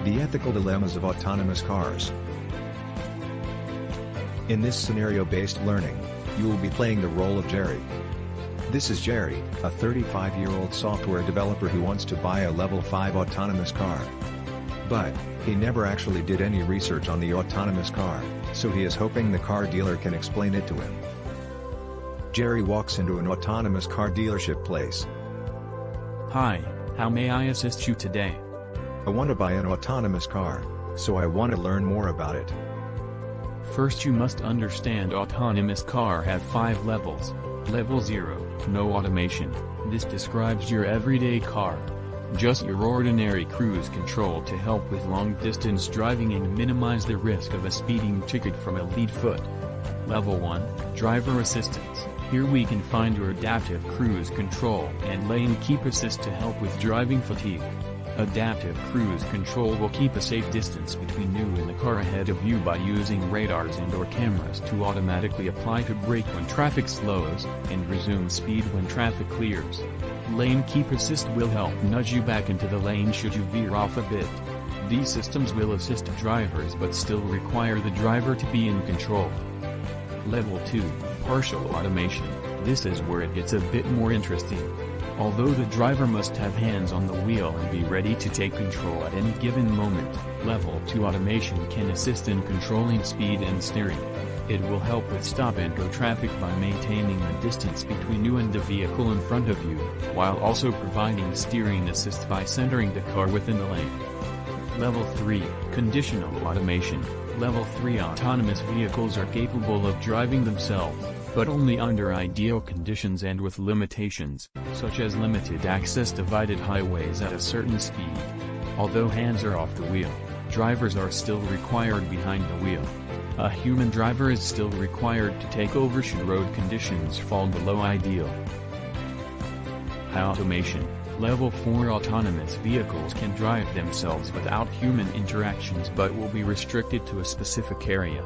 The ethical dilemmas of autonomous cars. In this scenario-based learning, you will be playing the role of Jerry. This is Jerry, a 35-year-old software developer who wants to buy a level 5 autonomous car. But, he never actually did any research on the autonomous car, so he is hoping the car dealer can explain it to him. Jerry walks into an autonomous car dealership place. Hi, how may I assist you today? I want to buy an autonomous car, so I want to learn more about it. First you must understand autonomous car have 5 levels. Level 0, no automation. This describes your everyday car. Just your ordinary cruise control to help with long-distance driving and minimize the risk of a speeding ticket from a lead foot. Level 1, driver assistance. Here we can find your adaptive cruise control and lane keep assist to help with driving fatigue. Adaptive cruise control will keep a safe distance between you and the car ahead of you by using radars and/or cameras to automatically apply to brake when traffic slows, and resume speed when traffic clears. Lane keep assist will help nudge you back into the lane should you veer off a bit. These systems will assist drivers but still require the driver to be in control. Level 2, partial automation. This is where it gets a bit more interesting. Although the driver must have hands on the wheel and be ready to take control at any given moment, Level 2 automation can assist in controlling speed and steering. It will help with stop-and-go traffic by maintaining the distance between you and the vehicle in front of you, while also providing steering assist by centering the car within the lane. Level 3, conditional automation. Level 3 autonomous vehicles are capable of driving themselves, but only under ideal conditions and with limitations, such as limited access divided highways at a certain speed. Although hands are off the wheel, drivers are still required behind the wheel. A human driver is still required to take over should road conditions fall below ideal. High automation. Level 4 autonomous vehicles can drive themselves without human interactions but will be restricted to a specific area.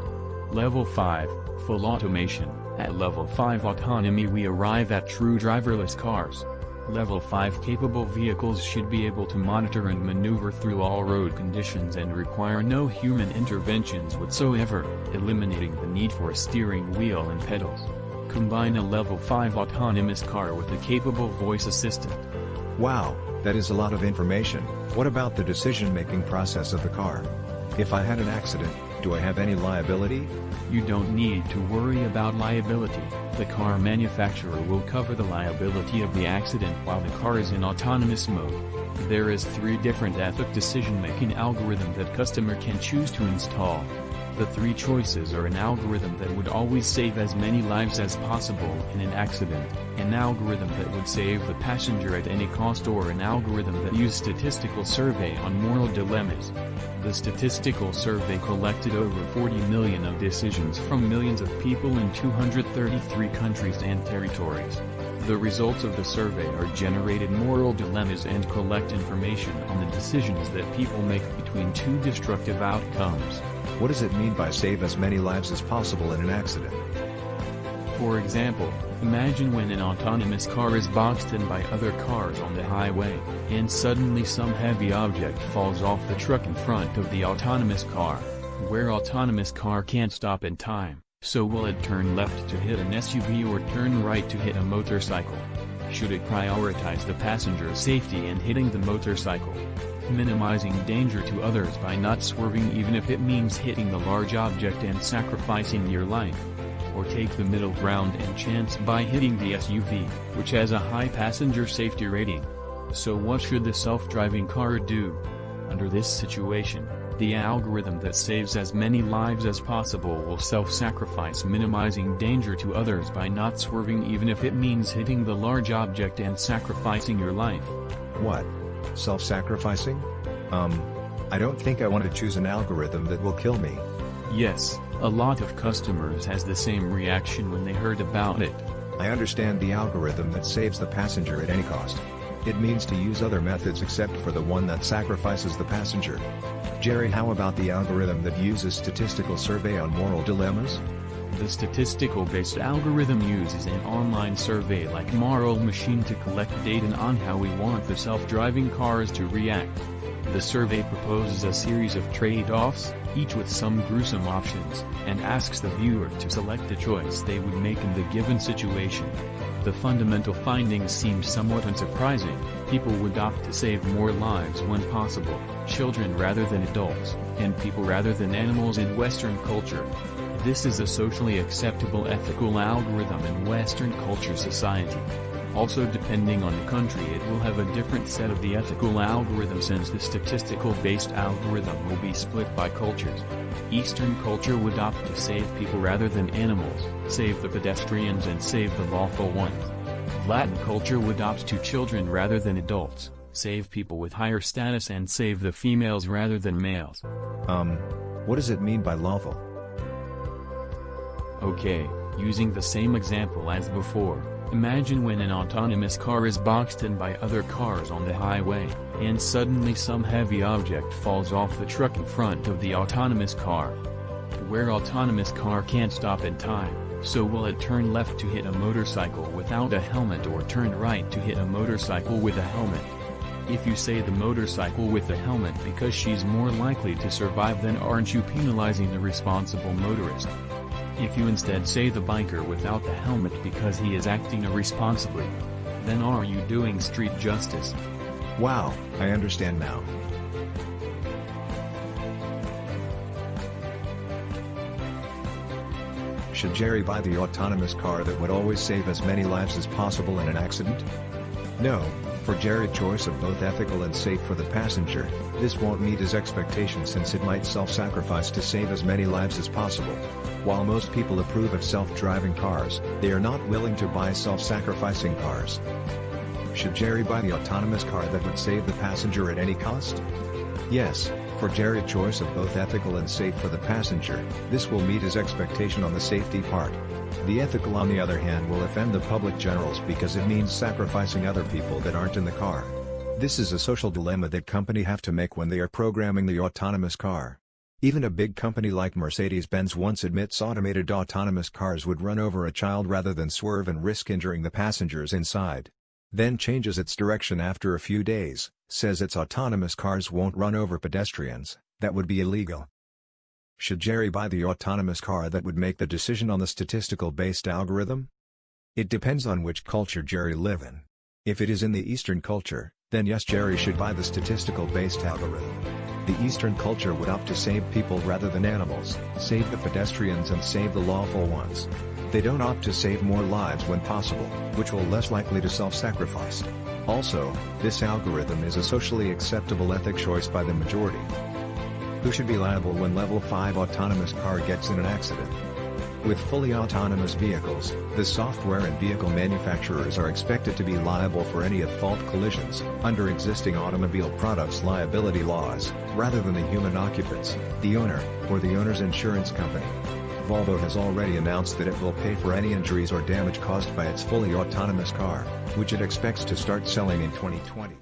Level 5, full automation. At Level 5 autonomy we arrive at true driverless cars. Level 5 capable vehicles should be able to monitor and maneuver through all road conditions and require no human interventions whatsoever, eliminating the need for a steering wheel and pedals. Combine a Level 5 autonomous car with a capable voice assistant. Wow, that is a lot of information. What about the decision-making process of the car? If I had an accident, do I have any liability? You don't need to worry about liability. The car manufacturer will cover the liability of the accident while the car is in autonomous mode. There is 3 different ethic decision-making algorithms that customer can choose to install. The 3 choices are an algorithm that would always save as many lives as possible in an accident, an algorithm that would save the passenger at any cost, or an algorithm that used statistical survey on moral dilemmas. The statistical survey collected over 40 million of decisions from millions of people in 233 countries and territories. The results of the survey are generated moral dilemmas and collect information on the decisions that people make between 2 destructive outcomes. What does it mean by save as many lives as possible in an accident? For example, imagine when an autonomous car is boxed in by other cars on the highway, and suddenly some heavy object falls off the truck in front of the autonomous car. Where autonomous car can't stop in time, so will it turn left to hit an SUV or turn right to hit a motorcycle? Should it prioritize the passenger's safety and hitting the motorcycle, minimizing danger to others by not swerving even if it means hitting the large object and sacrificing your life? Or take the middle ground and chance by hitting the SUV, which has a high passenger safety rating? So what should the self-driving car do? Under this situation, the algorithm that saves as many lives as possible will self-sacrifice, minimizing danger to others by not swerving even if it means hitting the large object and sacrificing your life. What? Self-sacrificing? I don't think I want to choose an algorithm that will kill me. Yes, a lot of customers has the same reaction when they heard about it. I understand the algorithm that saves the passenger at any cost. It means to use other methods except for the one that sacrifices the passenger. Jerry, how about the algorithm that uses statistical survey on moral dilemmas? The statistical-based algorithm uses an online survey like Moral Machine to collect data on how we want the self-driving cars to react. The survey proposes a series of trade-offs, each with some gruesome options, and asks the viewer to select the choice they would make in the given situation. The fundamental findings seem somewhat unsurprising. People would opt to save more lives when possible, children rather than adults, and people rather than animals in Western culture. This is a socially acceptable ethical algorithm in Western culture society. Also, depending on the country, it will have a different set of the ethical algorithm, since the statistical-based algorithm will be split by cultures. Eastern culture would opt to save people rather than animals, save the pedestrians and save the lawful ones. Latin culture would opt to children rather than adults, save people with higher status and save the females rather than males. What does it mean by lawful? Okay, using the same example as before, imagine when an autonomous car is boxed in by other cars on the highway, and suddenly some heavy object falls off the truck in front of the autonomous car. Where autonomous car can't stop in time, so will it turn left to hit a motorcycle without a helmet or turn right to hit a motorcycle with a helmet? If you say the motorcycle with the helmet because she's more likely to survive, then aren't you penalizing the responsible motorist? If you instead say the biker without the helmet because he is acting irresponsibly, then are you doing street justice? Wow, I understand now. Should Jerry buy the autonomous car that would always save as many lives as possible in an accident? No, for Jerry's choice of both ethical and safe for the passenger, this won't meet his expectations, since it might self-sacrifice to save as many lives as possible. While most people approve of self-driving cars, they are not willing to buy self-sacrificing cars. Should Jerry buy the autonomous car that would save the passenger at any cost? Yes, for Jerry's choice of both ethical and safe for the passenger, this will meet his expectation on the safety part. The ethical, on the other hand, will offend the public generals because it means sacrificing other people that aren't in the car. This is a social dilemma that companies have to make when they are programming the autonomous car. Even a big company like Mercedes-Benz once admits automated autonomous cars would run over a child rather than swerve and risk injuring the passengers inside. Then changes its direction after a few days, says its autonomous cars won't run over pedestrians. That would be illegal. Should Jerry buy the autonomous car that would make the decision on the statistical-based algorithm? It depends on which culture Jerry lives in. If it is in the Eastern culture, then yes, Jerry should buy the statistical-based algorithm. The Eastern culture would opt to save people rather than animals, save the pedestrians and save the lawful ones. They don't opt to save more lives when possible, which will less likely to self-sacrifice. Also, this algorithm is a socially acceptable ethic choice by the majority. Who should be liable when Level 5 autonomous car gets in an accident? With fully autonomous vehicles, the software and vehicle manufacturers are expected to be liable for any at-fault collisions, under existing automobile products liability laws, rather than the human occupants, the owner, or the owner's insurance company. Volvo has already announced that it will pay for any injuries or damage caused by its fully autonomous car, which it expects to start selling in 2020.